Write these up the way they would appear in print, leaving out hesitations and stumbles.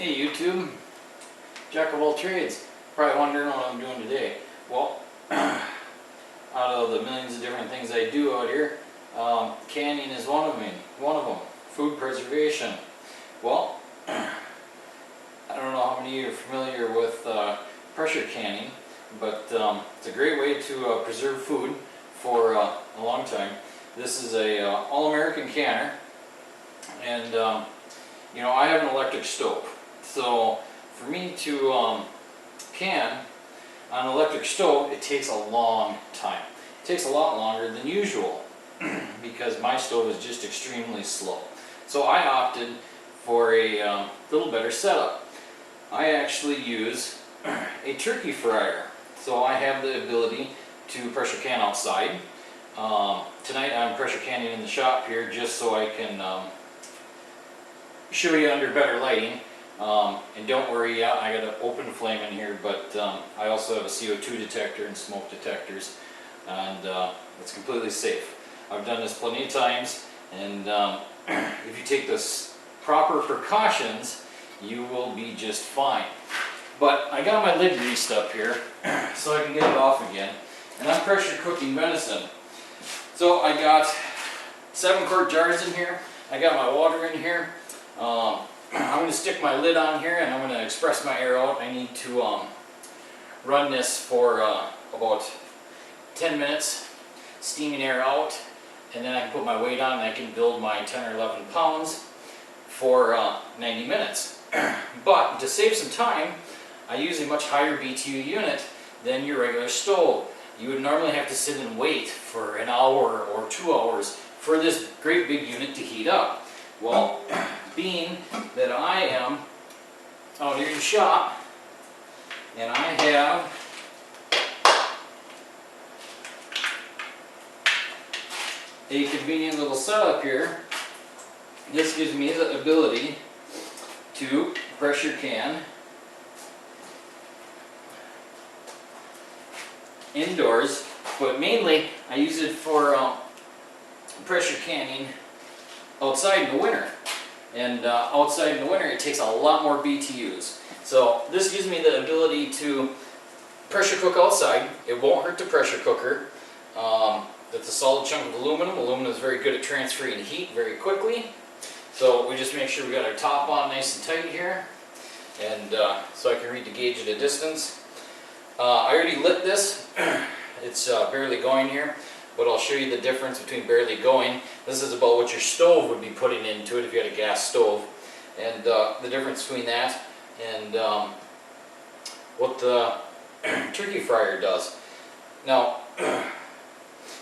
Hey YouTube, Jack of all trades. Probably wondering what I'm doing today. Well, out of the millions of different things I do out here, canning is one of them. Food preservation. Well, I don't know how many of you are familiar with pressure canning, but it's a great way to preserve food for a long time. This is a all-American canner, and you know, I have an electric stove. So for me to can on an electric stove, it takes a long time. It takes a lot longer than usual because my stove is just extremely slow. So I opted for a little better setup. I actually use a turkey fryer. So I have the ability to pressure can outside. Tonight I'm pressure canning in the shop here just so I can show you under better lighting. And don't worry, I got an open flame in here, but I also have a CO2 detector and smoke detectors, and it's completely safe. I've done this plenty of times, and if you take the proper precautions, you will be just fine. But I got my lid greased up here so I can get it off again, and I'm pressure cooking venison. So I got 7-quart jars in here, I got my water in here. I'm going to stick my lid on here and I'm going to express my air out. I need to run this for about 10 minutes, steaming air out, and then I can put my weight on and I can build my 10 or 11 pounds for 90 minutes. But to save some time, I use a much higher BTU unit than your regular stove. You would normally have to sit and wait for an hour or 2 hours for this great big unit to heat up. Well, being that I am out here in the shop and I have a convenient little setup here, this gives me the ability to pressure can indoors, but mainly I use it for pressure canning outside in the winter. And outside in the winter it takes a lot more BTUs. So this gives me the ability to pressure cook outside. It won't hurt the pressure cooker. It's a solid chunk of aluminum. Aluminum is very good at transferring heat very quickly. So we just make sure we got our top on nice and tight here. And so I can read the gauge at a distance. I already lit this. It's barely going here. But I'll show you the difference between barely going. This is about what your stove would be putting into it if you had a gas stove. And the difference between that and what the turkey fryer does. Now,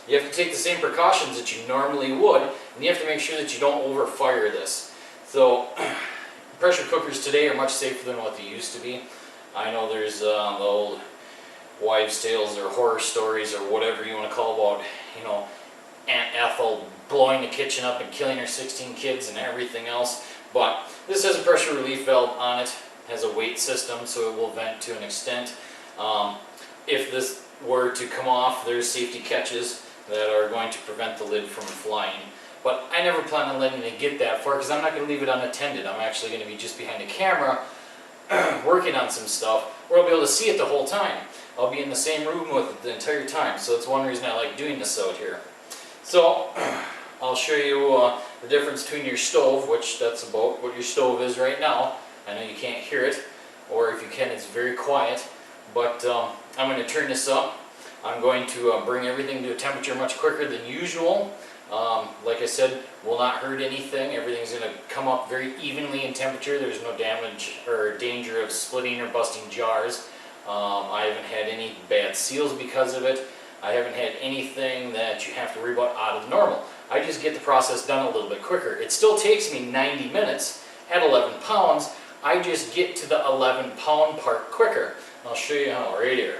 you have to take the same precautions that you normally would, and you have to make sure that you don't overfire this. So, pressure cookers today are much safer than what they used to be. I know there's the old wives' tales or horror stories or whatever you want to call about, you know, Aunt Ethel blowing the kitchen up and killing her 16 kids and everything else. But this has a pressure relief valve on it, has a weight system, so it will vent to an extent. If this were to come off, there's safety catches that are going to prevent the lid from flying. But I never plan on letting it get that far because I'm not going to leave it unattended. I'm actually going to be just behind the camera working on some stuff where I'll be able to see it the whole time. I'll be in the same room with it the entire time, so that's one reason I like doing this out here. So, I'll show you the difference between your stove, which that's about what your stove is right now. I know you can't hear it, or if you can, it's very quiet. But I'm going to turn this up. I'm going to bring everything to a temperature much quicker than usual. Like I said, will not hurt anything. Everything's going to come up very evenly in temperature. There's no damage or danger of splitting or busting jars. I haven't had any bad seals because of it. I haven't had anything that you have to worry about out of normal. I just get the process done a little bit quicker. It still takes me 90 minutes at 11 pounds. I just get to the 11 pound part quicker. I'll show you how right here.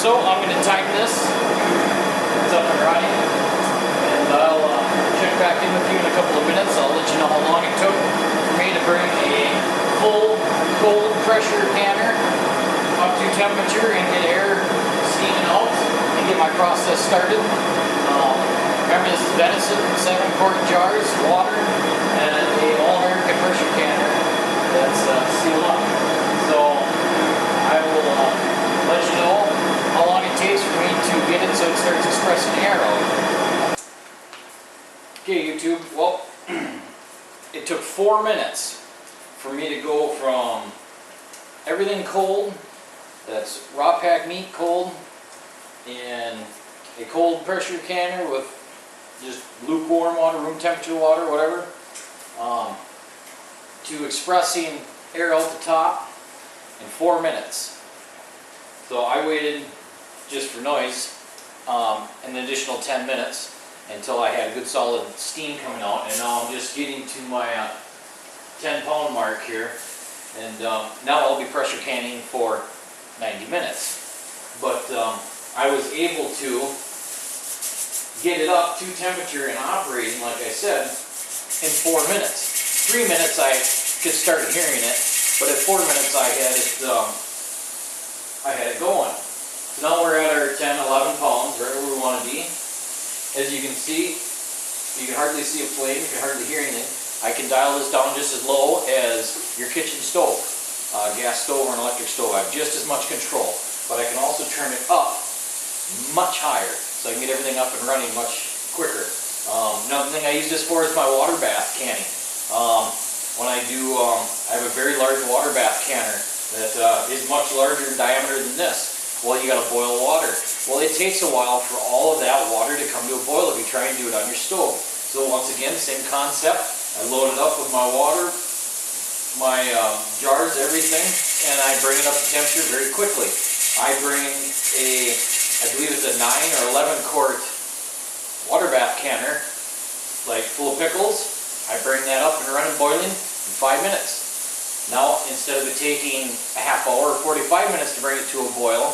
So I'm going to time this up and running. And I'll check back in with you in a couple of minutes. I'll let you know how long it took for me to bring a full cold pressure canner up to temperature and get air steaming out and get my process started. Remember, this is venison, 7-quart jars, water, and a All-American pressure canner that's sealed up. So I will let you know how long it takes for me to get it so it starts expressing air out. Okay, YouTube, well, it took 4 minutes for me to go from everything cold, that's raw packed meat cold, in a cold pressure canner with just lukewarm water, room temperature water, whatever, to expressing air out the top in 4 minutes. So I waited, just for noise, an additional 10 minutes until I had good solid steam coming out, and now I'm just getting to my 10-pound mark here, and now I'll be pressure canning for 90 minutes. But I was able to get it up to temperature and operating, like I said, in 4 minutes. 3 minutes I could start hearing it, but at 4 minutes I had it going. So now we're at our 10, 11 pounds, right where we want to be. As you can see, you can hardly see a flame, you can hardly hear anything. I can dial this down just as low as your kitchen stove, gas stove or an electric stove. I have just as much control, but I can also turn it up much higher, so I can get everything up and running much quicker. Another thing I use this for is my water bath canning. When I do, I have a very large water bath canner that is much larger in diameter than this. Well, you got to boil water. Well, it takes a while for all of that water to come to a boil if you try and do it on your stove. So once again, same concept. I load it up with my water, my jars, everything, and I bring it up to temperature very quickly. I bring I believe it's a 9 or 11 quart water bath canner, like full of pickles. I bring that up and running boiling in 5 minutes. Now, instead of it taking a half hour or 45 minutes to bring it to a boil,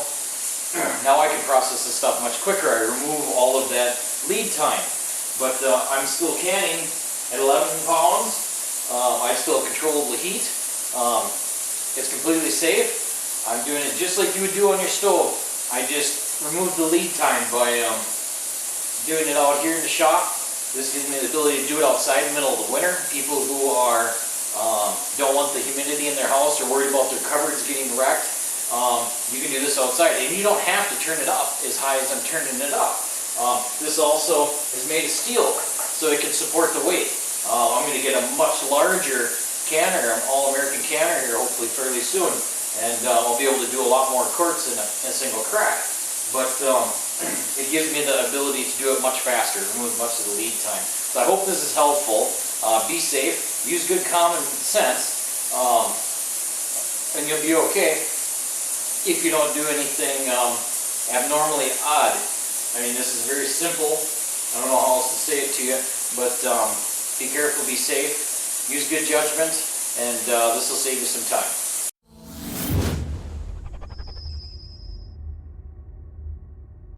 now I can process the stuff much quicker. I remove all of that lead time. But I'm still canning at 11 pounds. I still have control of the heat. It's completely safe. I'm doing it just like you would do on your stove. I just remove the lead time by doing it out here in the shop. This gives me the ability to do it outside in the middle of the winter. People who are don't want the humidity in their house or worried about their cupboards getting wrecked, you can do this outside. And you don't have to turn it up as high as I'm turning it up. This also is made of steel, so it can support the weight. I'm going to get a much larger canner, an All-American canner here hopefully fairly soon. And I'll be able to do a lot more quarts in a single crack. But it gives me the ability to do it much faster, remove much of the lead time. So I hope this is helpful. Be safe, use good common sense, and you'll be okay if you don't do anything abnormally odd. I mean, this is very simple. I don't know how else to say it to you, but be careful, be safe, use good judgment, and this will save you some time.